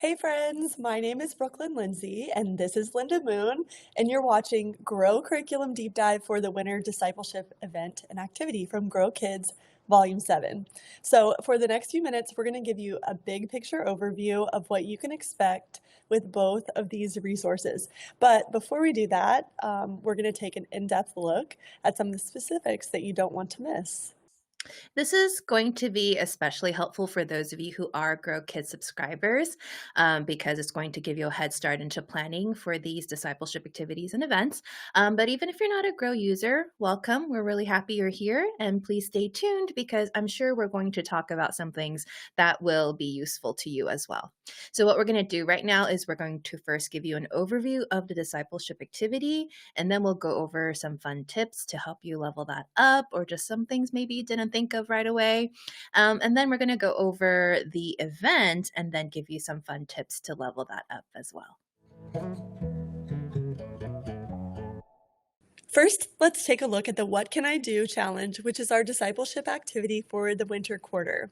Hey friends, my name is Brooklyn Lindsay, and this is Linda Moon, and you're watching Grow Curriculum Deep Dive for the Winter Discipleship Event and Activity from Grow Kids, Volume 7. So, for the next few minutes, we're going to give you a big picture overview of what you can expect with both of these resources. But before we do that, we're going to take an in-depth look at some of the specifics that you don't want to miss. This is going to be especially helpful for those of you who are Grow Kids subscribers because it's going to give you a head start into planning for these discipleship activities and events. But even if you're not a Grow user, welcome. We're really happy you're here. And please stay tuned because I'm sure we're going to talk about some things that will be useful to you as well. So, what we're going to do right now is we're going to first give you an overview of the discipleship activity, and then we'll go over some fun tips to help you level that up or just some things maybe you didn't think of right away. And then we're going to go over the event and then give you some fun tips to level that up as well. First, let's take a look at the What Can I Do challenge, which is our discipleship activity for the winter quarter.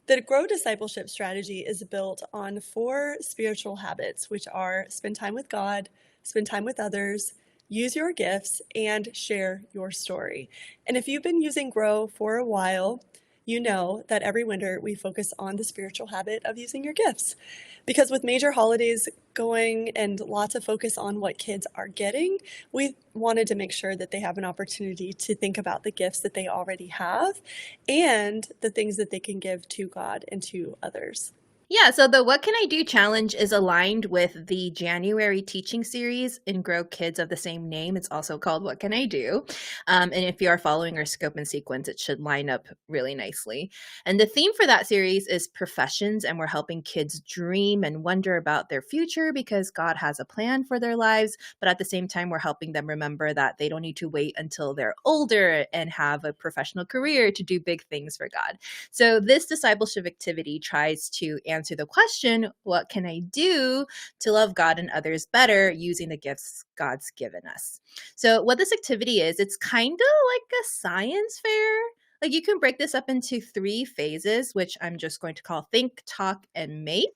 The Grow Discipleship strategy is built on 4 spiritual habits, which are spend time with God, spend time with others, use your gifts, and share your story. And if you've been using Grow for a while, you know that every winter we focus on the spiritual habit of using your gifts. Because with major holidays going and lots of focus on what kids are getting, we wanted to make sure that they have an opportunity to think about the gifts that they already have and the things that they can give to God and to others. Yeah, so the What Can I Do challenge is aligned with the January teaching series in Grow Kids of the same name. It's also called What Can I Do? And if you are following our scope and sequence, it should line up really nicely. And the theme for that series is professions, and we're helping kids dream and wonder about their future because God has a plan for their lives. But at the same time, we're helping them remember that they don't need to wait until they're older and have a professional career to do big things for God. So this discipleship activity tries to answer the question, what can I do to love God and others better using the gifts God's given us? So what this activity is, it's kind of like a science fair. Like you can break this up into 3 phases, which I'm just going to call think, talk, and make.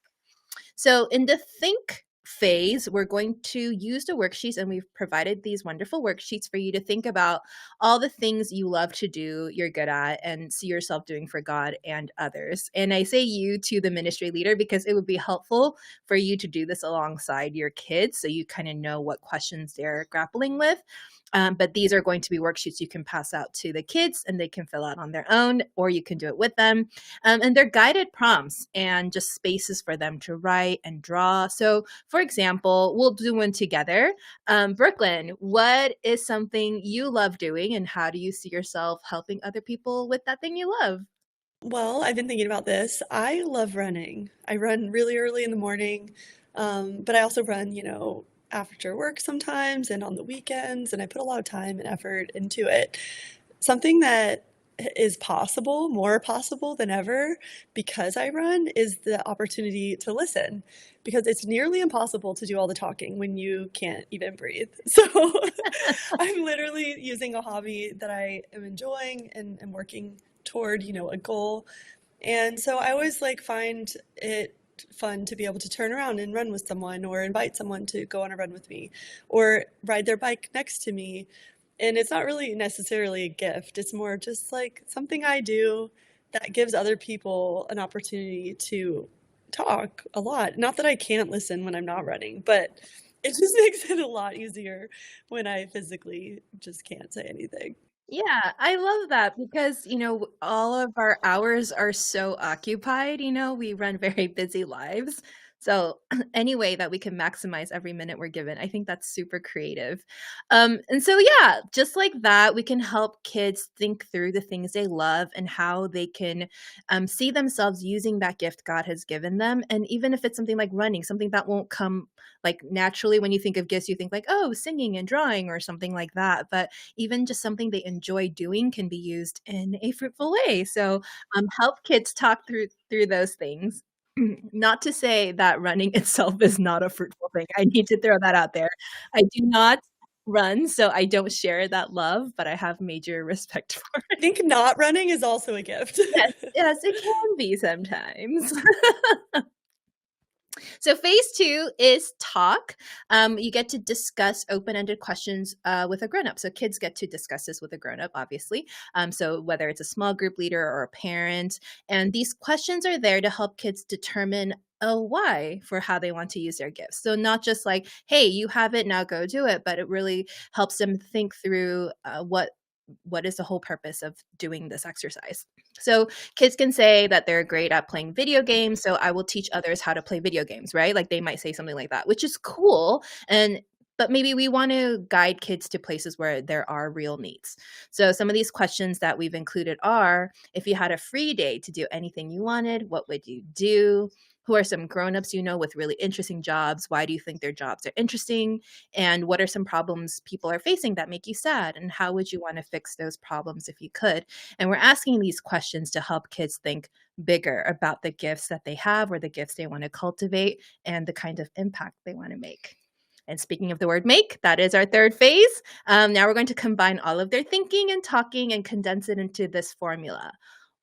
So in the think phase, we're going to use the worksheets, and we've provided these wonderful worksheets for you to think about all the things you love to do, you're good at, and see yourself doing for God and others. And I say you to the ministry leader because it would be helpful for you to do this alongside your kids so you kind of know what questions they're grappling with. But these are going to be worksheets you can pass out to the kids and they can fill out on their own, or you can do it with them. And they're guided prompts and just spaces for them to write and draw. So, for example, we'll do one together. Brooklyn, what is something you love doing, and how do you see yourself helping other people with that thing you love? Well, I've been thinking about this. I love running. I run really early in the morning, but I also run, after work sometimes and on the weekends, and I put a lot of time and effort into it. Something that is possible, more possible than ever, because I run, is the opportunity to listen. Because it's nearly impossible to do all the talking when you can't even breathe. So I'm literally using a hobby that I am enjoying and working toward, a goal. And so I always find it fun to be able to turn around and run with someone or invite someone to go on a run with me or ride their bike next to me. And it's not really necessarily a gift. It's more just something I do that gives other people an opportunity to talk a lot. Not that I can't listen when I'm not running, but it just makes it a lot easier when I physically just can't say anything. Yeah, I love that because, all of our hours are so occupied, we run very busy lives. So, any way that we can maximize every minute we're given, I think that's super creative. And so, yeah, just like that, we can help kids think through the things they love and how they can see themselves using that gift God has given them. And even if it's something like running, something that won't come like naturally when you think of gifts, you think like, oh, singing and drawing or something like that. But even just something they enjoy doing can be used in a fruitful way. So help kids talk through those things. Not to say that running itself is not a fruitful thing. I need to throw that out there. I do not run, so I don't share that love, but I have major respect for I it. think not running is also a gift. Yes, yes, it can be sometimes. So phase two is talk. You get to discuss open-ended questions with a grown-up. So kids get to discuss this with a grown-up, obviously. So whether it's a small group leader or a parent, and these questions are there to help kids determine a why for how they want to use their gifts. So not just like, hey, you have it, now go do it, but it really helps them think through what is the whole purpose of doing this exercise. So kids can say that they're great at playing video games, so I will teach others how to play video games, right? Like they might say something like that, which is cool. And but maybe we want to guide kids to places where there are real needs. So some of these questions that we've included are: if you had a free day to do anything you wanted, what would you do? Who are some grown-ups you know with really interesting jobs? Why do you think their jobs are interesting? And what are some problems people are facing that make you sad? And how would you want to fix those problems if you could? And we're asking these questions to help kids think bigger about the gifts that they have or the gifts they want to cultivate and the kind of impact they want to make. And speaking of the word make, that is our third phase. Now we're going to combine all of their thinking and talking and condense it into this formula.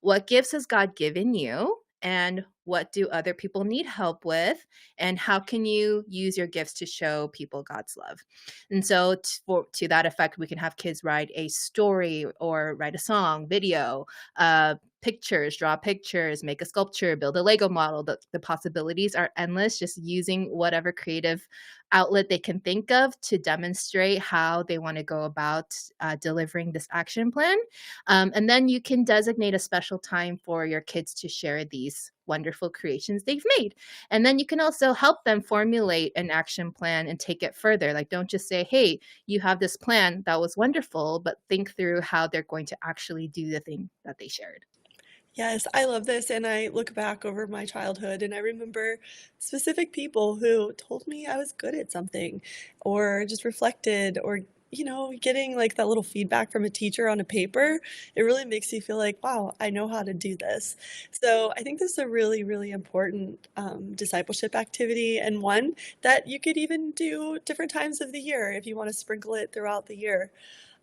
What gifts has God given you? And what do other people need help with? And how can you use your gifts to show people God's love? And so, to that effect, we can have kids write a story or write a song, video, pictures, draw pictures, make a sculpture, build a Lego model. The possibilities are endless, just using whatever creative outlet they can think of to demonstrate how they want to go about delivering this action plan. And then you can designate a special time for your kids to share these wonderful creations they've made. And then you can also help them formulate an action plan and take it further. Like, don't just say, hey, you have this plan that was wonderful, but think through how they're going to actually do the thing that they shared. Yes, I love this, and I look back over my childhood, and I remember specific people who told me I was good at something, or just reflected, or, getting, like, that little feedback from a teacher on a paper. It really makes you feel like, "Wow, I know how to do this." So, I think this is a really, really important, discipleship activity, and one that you could even do different times of the year if you wanna sprinkle it throughout the year.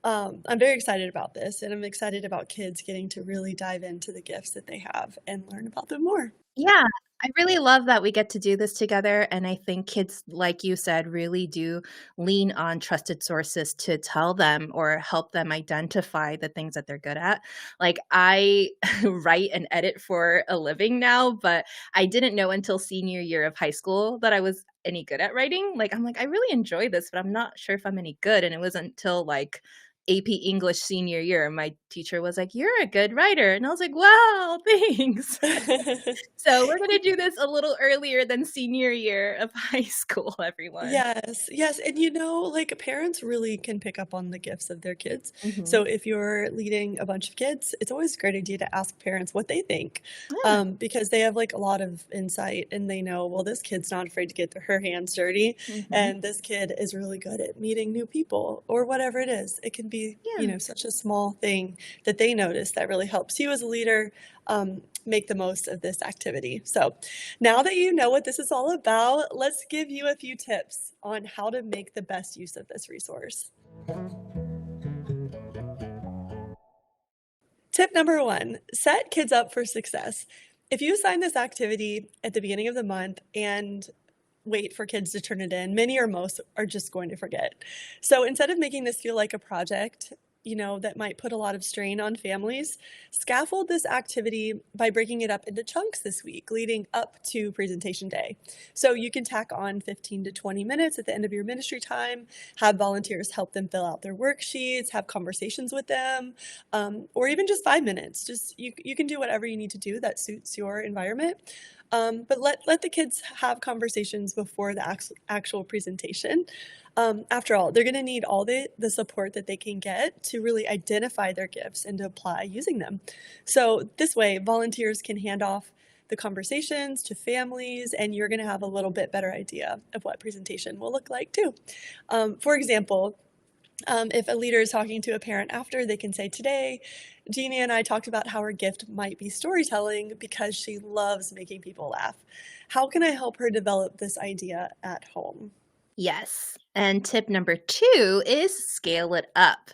I'm very excited about this, and I'm excited about kids getting to really dive into the gifts that they have and learn about them more. Yeah, I really love that we get to do this together, and I think kids, like you said, really do lean on trusted sources to tell them or help them identify the things that they're good at. Like, I write and edit for a living now, but I didn't know until senior year of high school that I was any good at writing. Like, I'm like, "I really enjoy this, but I'm not sure if I'm any good," and it wasn't until, like, AP English senior year, my teacher was like, "You're a good writer," and I was like, "Wow, thanks." So we're gonna do this a little earlier than senior year of high school, everyone. Yes, yes, and like, parents really can pick up on the gifts of their kids. So Mhm. if you're leading a bunch of kids, it's always a great idea to ask parents what they think, Yeah. because they have, like, a lot of insight, and they know, well, this kid's not afraid to get her hands dirty, Mhm. and this kid is really good at meeting new people, or whatever it is. It can be, Yeah. such a small thing that they notice that really helps you as a leader, make the most of this activity. So now that you know what this is all about, let's give you a few tips on how to make the best use of this resource. Tip number one, set kids up for success. If you assign this activity at the beginning of the month and wait for kids to turn it in, many or most are just going to forget. So instead of making this feel like a project, that might put a lot of strain on families, scaffold this activity by breaking it up into chunks this week leading up to presentation day. So you can tack on 15 to 20 minutes at the end of your ministry time, have volunteers help them fill out their worksheets, have conversations with them, or even just 5 minutes. Just you can do whatever you need to do that suits your environment. But let the kids have conversations before the actual presentation. After all, they're going to need all the support that they can get to really identify their gifts and to apply using them. So this way, volunteers can hand off the conversations to families, and you're going to have a little bit better idea of what presentation will look like too. For example, if a leader is talking to a parent after, they can say, today, Jeannie and I talked about how her gift might be storytelling because she loves making people laugh. How can I help her develop this idea at home? Yes. And tip number two is scale it up.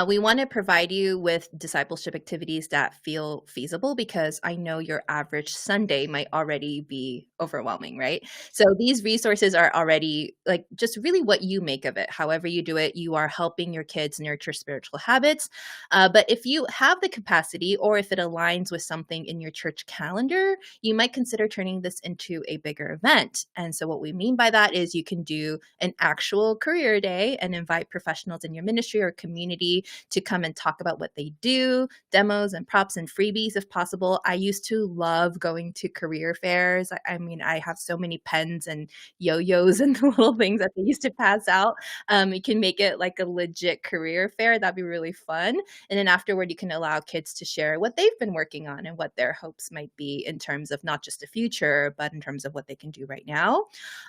We want to provide you with discipleship activities that feel feasible because I know your average Sunday might already be overwhelming, right? So these resources are already like just really what you make of it. However, you do it, you are helping your kids nurture spiritual habits. But if you have the capacity or if it aligns with something in your church calendar, you might consider turning this into a bigger event. And so, what we mean by that is you can do an actual career day and invite professionals in your ministry or community to come and talk about what they do, demos and props and freebies if possible. I used to love going to career fairs. I mean, I have so many pens and yo-yos and the little things that they used to pass out. You can make it like a legit career fair. That'd be really fun. And then afterward, you can allow kids to share what they've been working on and what their hopes might be in terms of not just the future, but in terms of what they can do right now.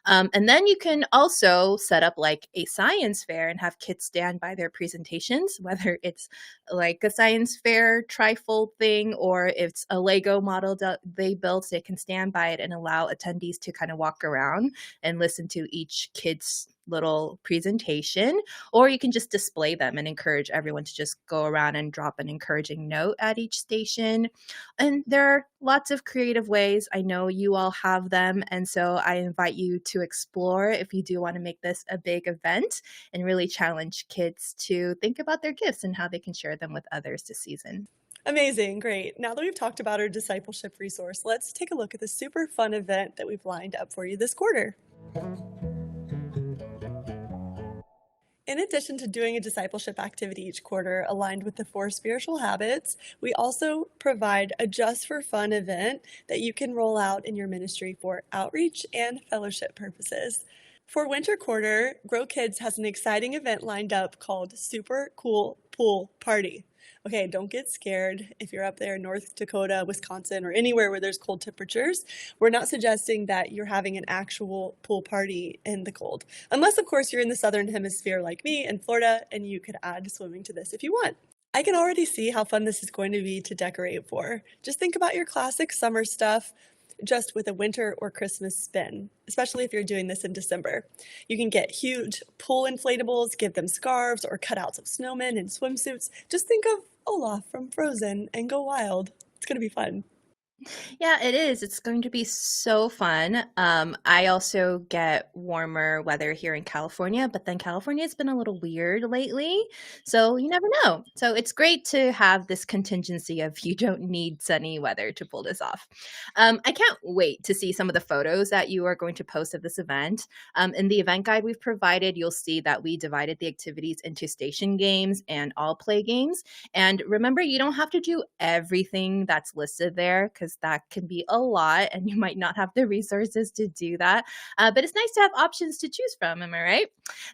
And then you can also set up like a science fair and have kids stand by their presentations, whether it's like a science fair trifold thing or if it's a Lego model that they built, they can stand by it and allow attendees to kind of walk around and listen to each kid's little presentation, or you can just display them and encourage everyone to just go around and drop an encouraging note at each station. And there are lots of creative ways. I know you all have them. And so I invite you to explore if you do want to make this a big event and really challenge kids to think about their gifts and how they can share them with others this season. Amazing, great. Now that we've talked about our discipleship resource, let's take a look at the super fun event that we've lined up for you this quarter. In addition to doing a discipleship activity each quarter aligned with the 4 spiritual habits, we also provide a just for fun event that you can roll out in your ministry for outreach and fellowship purposes. For winter quarter, Grow Kids has an exciting event lined up called Super Cool Pool Party. Okay, don't get scared if you're up there in North Dakota, Wisconsin, or anywhere where there's cold temperatures. We're not suggesting that you're having an actual pool party in the cold. Unless, of course, you're in the southern hemisphere like me in Florida, and you could add swimming to this if you want. I can already see how fun this is going to be to decorate for. Just think about your classic summer stuff, just with a winter or Christmas spin, especially if you're doing this in December. You can get huge pool inflatables, give them scarves or cutouts of snowmen and swimsuits. Just think of Olaf from Frozen and go wild. It's going to be fun. Yeah, it is. It's going to be so fun. I also get warmer weather here in California, but then California's been a little weird lately. So you never know. So it's great to have this contingency of you don't need sunny weather to pull this off. I can't wait to see some of the photos that you are going to post of this event. In the event guide we've provided, you'll see that we divided the activities into station games and all play games. And remember, you don't have to do everything that's listed there because that can be a lot and you might not have the resources to do that. But it's nice to have options to choose from. Am I right?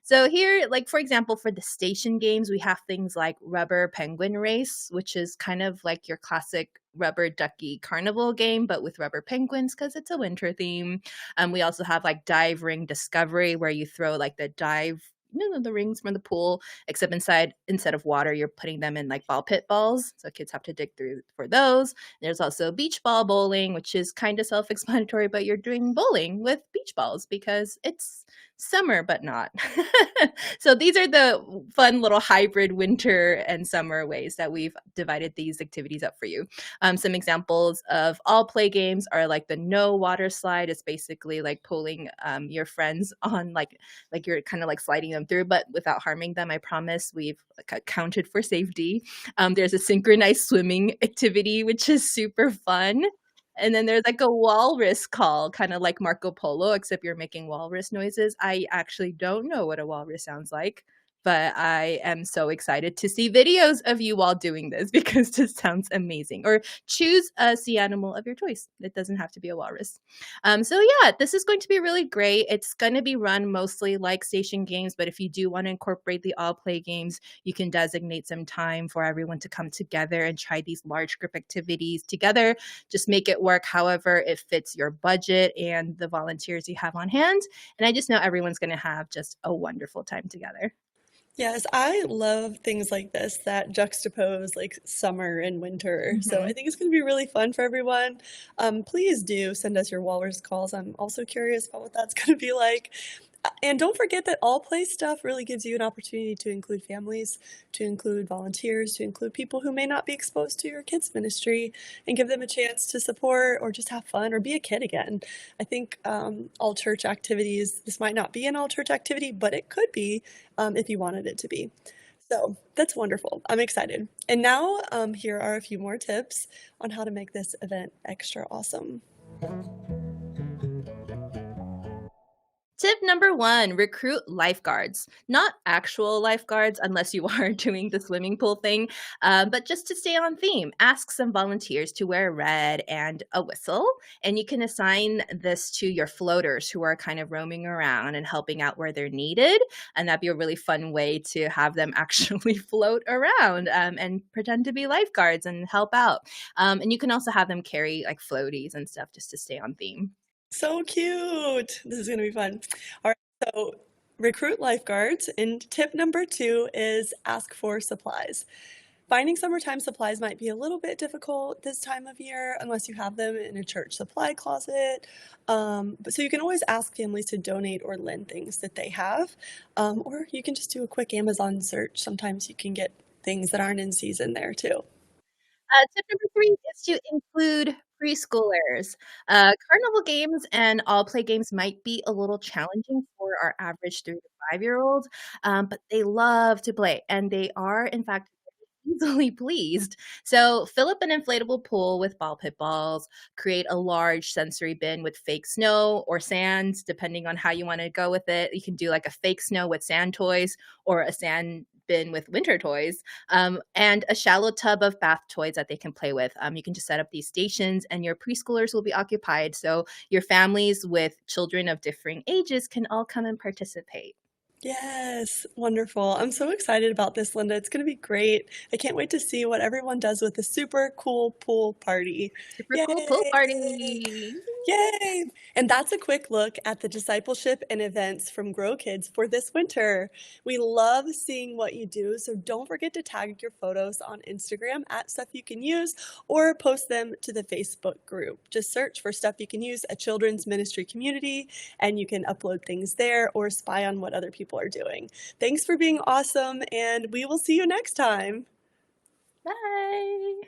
So, here, like for example, for the station games, we have things like Rubber Penguin Race, which is kind of like your classic rubber ducky carnival game, but with rubber penguins because it's a winter theme. We also have like Dive Ring Discovery, where you throw like the dive the rings from the pool, except instead of water, you're putting them in like ball pit balls. So kids have to dig through for those. There's also beach ball bowling, which is kind of self-explanatory, but you're doing bowling with beach balls because it's summer, but not. So these are the fun little hybrid winter and summer ways that we've divided these activities up for you. Some examples of all play games are like the no water slide. It's basically like pulling your friends on like you're kind of like sliding them through, but without harming them. I promise we've accounted for safety. There's a synchronized swimming activity, which is super fun. And then there's like a walrus call, kind of like Marco Polo, except you're making walrus noises. I actually don't know what a walrus sounds like, but I am so excited to see videos of you all doing this because this sounds amazing. Or choose a sea animal of your choice. It doesn't have to be a walrus. So yeah, this is going to be really great. It's going to be run mostly like station games, but if you do want to incorporate the all play games, you can designate some time for everyone to come together and try these large group activities together. Just make it work however it fits your budget and the volunteers you have on hand. And I just know everyone's going to have just a wonderful time together. Yes, I love things like this that juxtapose like summer and winter. So I Mhm. think it's going to be really fun for everyone. Please do send us your walrus calls. I'm also curious about what that's going to be like. And don't forget that all play stuff really gives you an opportunity to include families, to include volunteers, to include people who may not be exposed to your kids' ministry, and give them a chance to support or just have fun or be a kid again. I think all church activities, this might not be an all church activity, but it could be if you wanted it to be. So that's wonderful. I'm excited. And now, here are a few more tips on how to make this event extra awesome. Tip number one, recruit lifeguards. Not actual lifeguards, unless you are doing the swimming pool thing, but just to stay on theme. Ask some volunteers to wear red and a whistle, and you can assign this to your floaters who are kind of roaming around and helping out where they're needed. And that'd be a really fun way to have them actually float around and pretend to be lifeguards and help out. And you can also have them carry like floaties and stuff just to stay on theme. So cute. This is going to be fun. All right. So recruit lifeguards. And tip number two is ask for supplies. Finding summertime supplies might be a little bit difficult this time of year unless you have them in a church supply closet. But so you can always ask families to donate or lend things that they have. Or you can just do a quick Amazon search. Sometimes you can get things that aren't in season there too. Tip number three is to include preschoolers. Carnival games and all play games might be a little challenging for our average 3 to 5-year-old, but they love to play and they are, in fact, easily pleased. So fill up an inflatable pool with ball pit balls, create a large sensory bin with fake snow or sand, depending on how you want to go with it. You can do like a fake snow with sand toys or a sand bin with winter toys, and a shallow tub of bath toys that they can play with. You can just set up these stations and your preschoolers will be occupied. So your families with children of differing ages can all come and participate. Yes, wonderful. I'm so excited about this, Linda. It's going to be great. I can't wait to see what everyone does with the super cool pool party. Super cool pool Yay! party. Yay! And that's a quick look at the discipleship and events from Grow Kids for this winter. We love seeing what you do, so don't forget to tag your photos on Instagram at Stuff You Can Use or post them to the Facebook group. Just search for Stuff You Can Use, a children's ministry community, and you can upload things there or spy on what other people are doing. Thanks for being awesome, and we will see you next time. Bye.